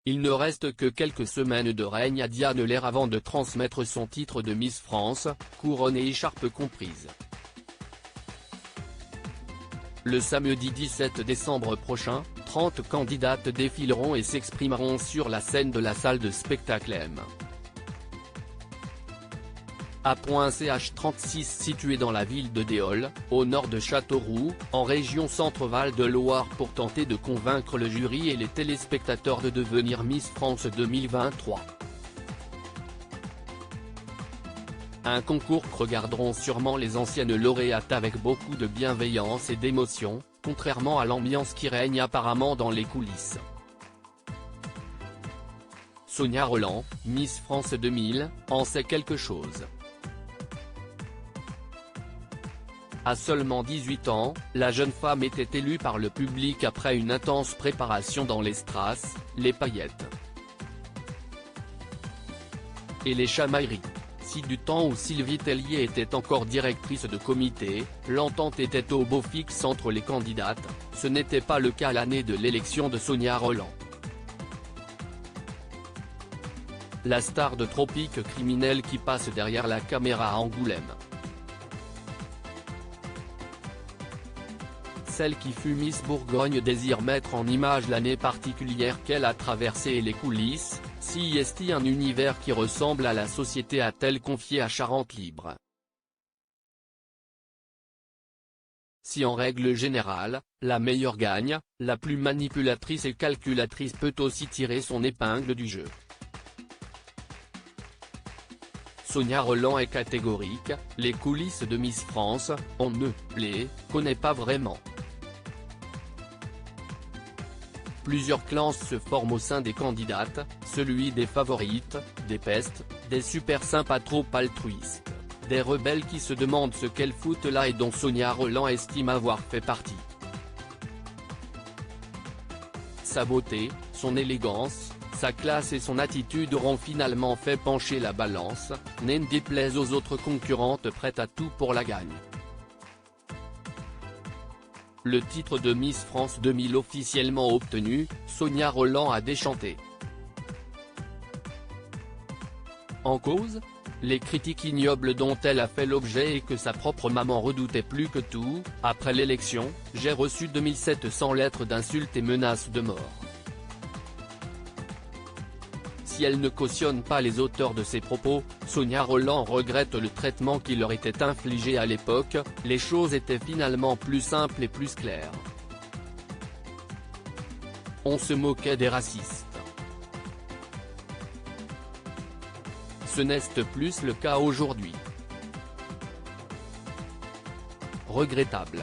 Il ne reste que quelques semaines de règne à Diane Lair avant de transmettre son titre de Miss France, couronne et écharpe comprises. Le samedi 17 décembre prochain, 30 candidates défileront et s'exprimeront sur la scène de la salle de spectacle M. A.ch36 située dans la ville de Déol, au nord de Châteauroux, en région Centre-Val de Loire pour tenter de convaincre le jury et les téléspectateurs de devenir Miss France 2023. Un concours que regarderont sûrement les anciennes lauréates avec beaucoup de bienveillance et d'émotion, contrairement à l'ambiance qui règne apparemment dans les coulisses. Sonia Rolland, Miss France 2000, en sait quelque chose. À seulement 18 ans, la jeune femme était élue par le public après une intense préparation dans les strass, les paillettes et les chamailleries. Si du temps où Sylvie Tellier était encore directrice de comité, l'entente était au beau fixe entre les candidates, ce n'était pas le cas l'année de l'élection de Sonia Rolland. La star de Tropique criminel qui passe derrière la caméra à Angoulême. Celle qui fut Miss Bourgogne désire mettre en image l'année particulière qu'elle a traversée et les coulisses, si est un univers qui ressemble à la société a-t-elle confié à Charente Libre. Si en règle générale, la meilleure gagne, la plus manipulatrice et calculatrice peut aussi tirer son épingle du jeu. Sonia Rolland est catégorique, les coulisses de Miss France, on ne les connaît pas vraiment. Plusieurs clans se forment au sein des candidates, celui des favorites, des pestes, des super sympas trop altruistes, des rebelles qui se demandent ce qu'elles foutent là et dont Sonia Rolland estime avoir fait partie. Sa beauté, son élégance, sa classe et son attitude auront finalement fait pencher la balance, n'en déplaise aux autres concurrentes prêtes à tout pour la gagne. Le titre de Miss France 2000 officiellement obtenu, Sonia Rolland a déchanté. En cause, les critiques ignobles dont elle a fait l'objet et que sa propre maman redoutait plus que tout. Après l'élection, j'ai reçu 2700 lettres d'insultes et menaces de mort. Si elle ne cautionne pas les auteurs de ces propos, Sonia Rolland regrette le traitement qui leur était infligé à l'époque, les choses étaient finalement plus simples et plus claires. On se moquait des racistes. Ce n'est plus le cas aujourd'hui. Regrettable.